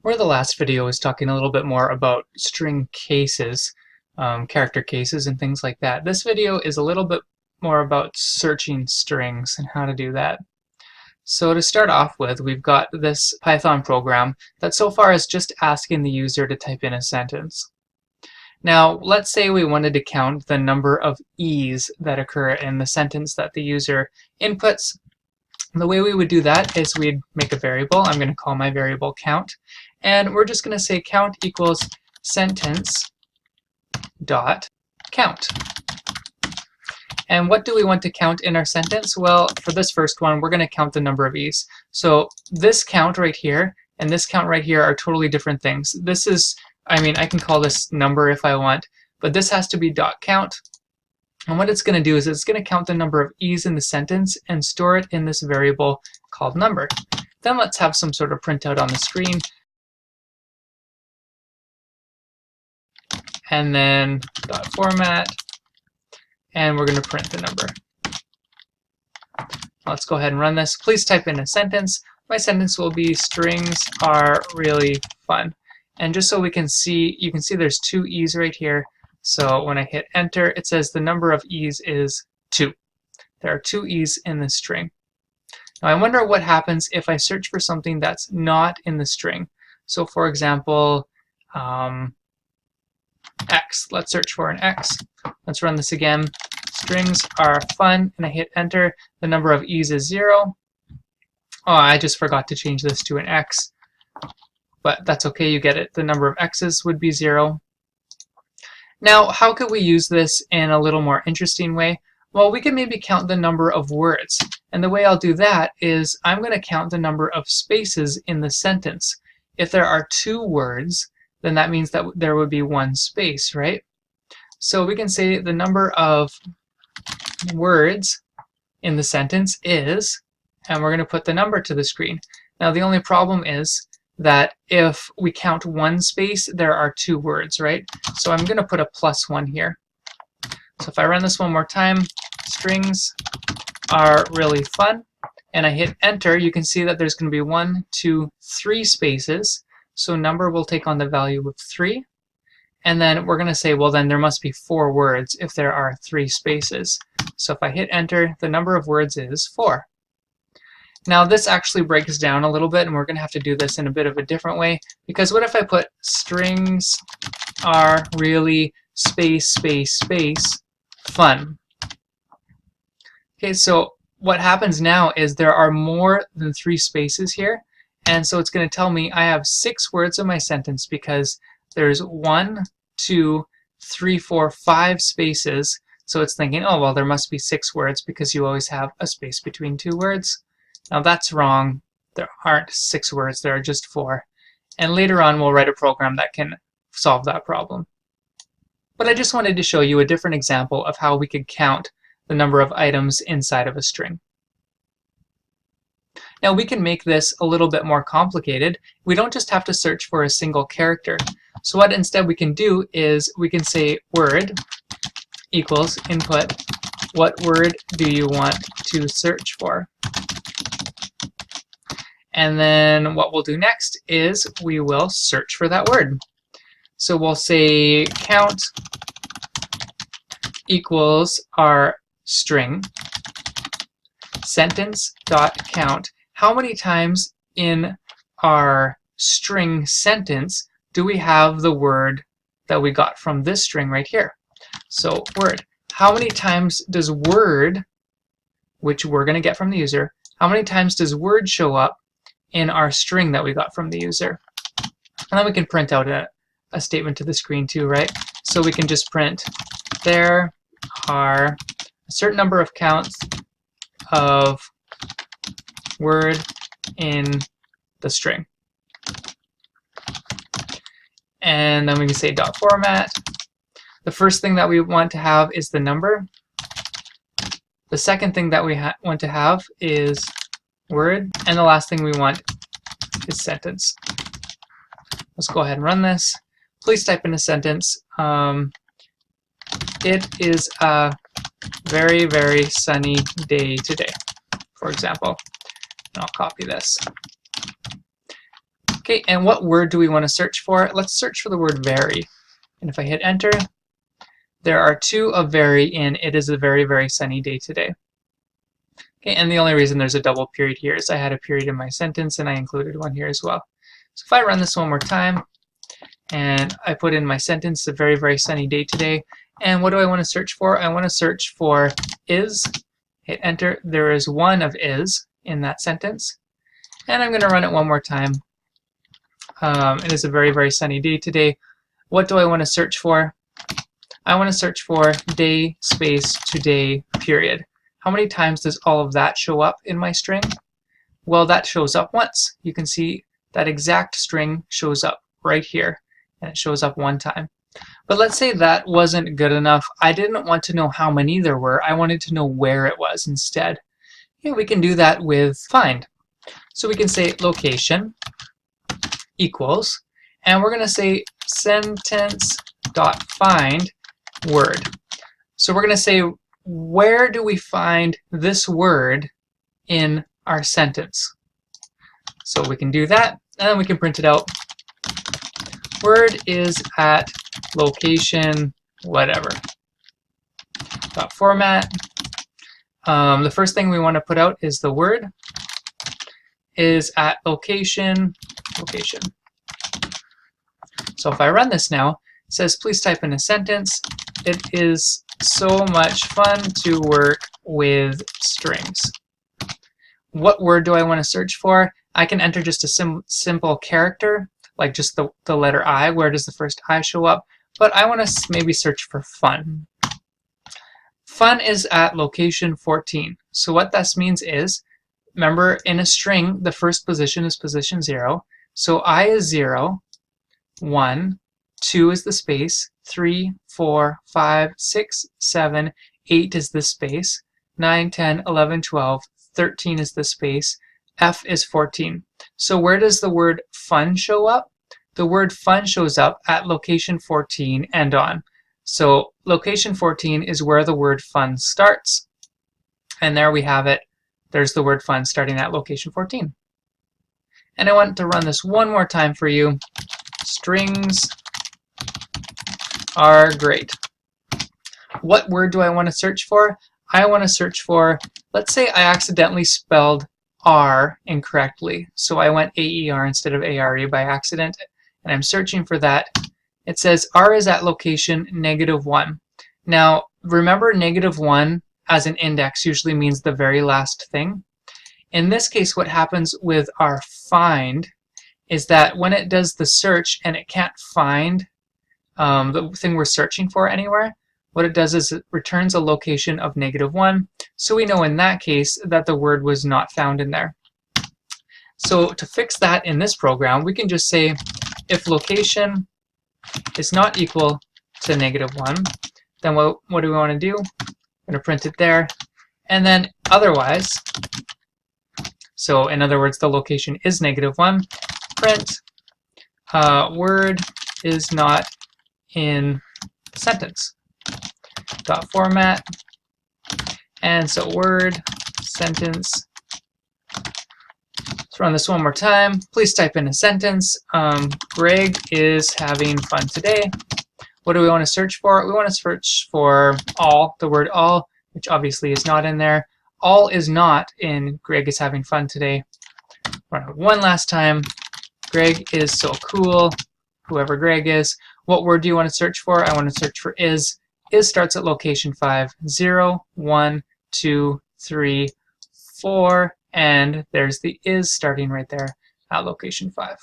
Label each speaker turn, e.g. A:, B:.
A: Where the last video was talking a little bit more about string cases, character cases and things like that. This video is a little bit more about searching strings and how to do that. So to start off with, we've got this Python program that so far is just asking the user to type in a sentence. Now, let's say we wanted to count the number of E's that occur in the sentence that the user inputs. The way we would do that is we'd make a variable. I'm going to call my variable count. And we're just going to say count equals sentence dot count. And what do we want to count in our sentence? Well, for this first one, we're going to count the number of E's. So this count right here and this count right here are totally different things. This is, I can call this number if I want, but this has to be dot count. And what it's going to do is it's going to count the number of E's in the sentence and store it in this variable called number. Then let's have some sort of printout on the screen. And then dot format, and we're going to print the number. Let's go ahead and run this. Please type in a sentence. My sentence will be strings are really fun. And just so we can see, you can see there's two E's right here. So when I hit enter, it says the number of E's is 2. There are 2 E's in this string. Now I wonder what happens if I search for something that's not in the string. So for example, X. Let's search for an X. Let's run this again. Strings are fun, and I hit enter. The number of E's is 0. Oh, I just forgot to change this to an X. But that's okay, you get it. The number of X's would be 0. Now, how could we use this in a little more interesting way? Well, we can maybe count the number of words. And the way I'll do that is I'm going to count the number of spaces in the sentence. If there are 2 words, then that means that there would be 1 space, right? So we can say the number of words in the sentence is, and we're going to put the number to the screen. Now the only problem is that if we count 1 space, there are 2 words, right? So I'm going to put a +1 here. So if I run this one more time, strings are really fun, and I hit enter, you can see that there's going to be 1, 2, 3 spaces. So number will take on the value of 3. And then we're going to say, well, then there must be 4 words if there are 3 spaces. So if I hit enter, the number of words is 4. Now this actually breaks down a little bit, and we're going to have to do this in a bit of a different way, because what if I put strings are really space, space, space, fun? Okay, so what happens now is there are more than 3 spaces here, and so it's going to tell me I have 6 words in my sentence because there's 1, 2, 3, 4, 5 spaces. So it's thinking, oh, well, there must be 6 words because you always have a space between 2 words. Now that's wrong. There aren't 6 words, there are just 4. And later on we'll write a program that can solve that problem. But I just wanted to show you a different example of how we could count the number of items inside of a string. Now we can make this a little bit more complicated. We don't just have to search for a single character. So what instead we can do is we can say word equals input. What word do you want to search for? And then what we'll do next is we will search for that word. So we'll say count equals our string sentence dot count. How many times in our string sentence do we have the word that we got from this string right here? So word. How many times does word, which we're going to get from the user, how many times does word show up in our string that we got from the user? And then we can print out a statement to the screen too, right? So we can just print there are a certain number of counts of word in the string. And then we can say dot format. The first thing that we want to have is the number. The second thing that we want to have is word. And the last thing we want is sentence. Let's go ahead and run this. Please type in a sentence. It is a very, very sunny day today, for example. And I'll copy this. Okay, and what word do we want to search for? Let's search for the word very. And if I hit enter, there are two of very in it is a very, very sunny day today. Okay, and the only reason there's a double period here is I had a period in my sentence and I included one here as well. So if I run this one more time and I put in my sentence, a very, very sunny day today, and what do I want to search for? I want to search for is, hit enter, there is one of is in that sentence, and I'm going to run it one more time. It is a very, very sunny day today. What do I want to search for? I want to search for day space today period. How many times does all of that show up in my string? Well, that shows up once. You can see that exact string shows up right here, and it shows up one time. But let's say that wasn't good enough. I didn't want to know how many there were. I wanted to know where it was instead. Yeah, we can do that with find. So we can say location equals, and we're going to say sentence.find word. So we're going to say, where do we find this word in our sentence? So we can do that, and then we can print it out. Word is at location whatever. Dot format. The first thing we want to put out is the word is at location. So if I run this now, it says please type in a sentence. It is so much fun to work with strings. What word do I want to search for? I can enter just a simple character, like just the letter I. Where does the first I show up? But I want to maybe search for fun. Fun is at location 14. So what this means is, remember in a string, the first position is position 0. So I is 0, 1, 2 is the space, 3, 4, 5, 6, 7, 8 is the space, 9, 10, 11, 12, 13 is the space, F is 14. So where does the word fun show up? The word fun shows up at location 14 and on. So location 14 is where the word fun starts. And there we have it. There's the word fun starting at location 14. And I want to run this one more time for you. Strings are great. What word do I want to search for? I want to search for, let's say I accidentally spelled R incorrectly. So I went AER instead of ARE by accident, and I'm searching for that. It says R is at location -1. Now, remember -1 as an index usually means the very last thing. In this case, what happens with our find is that when it does the search and it can't find the thing we're searching for anywhere, what it does is it returns a location of -1. So we know in that case that the word was not found in there. So to fix that in this program, we can just say if location is not equal to -1, then what do we want to do? I'm going to print it there. And then otherwise, so in other words, the location is -1, print word is not in sentence. Dot format. And so word, sentence. Let's run this one more time. Please type in a sentence. Greg is having fun today. What do we want to search for? We want to search for all, the word all, which obviously is not in there. All is not in Greg is having fun today. Run it one last time. Greg is so cool, whoever Greg is. What word do you want to search for? I want to search for is. Is starts at location 5, 0, 1, 2, 3, 4, and there's the is starting right there at location 5.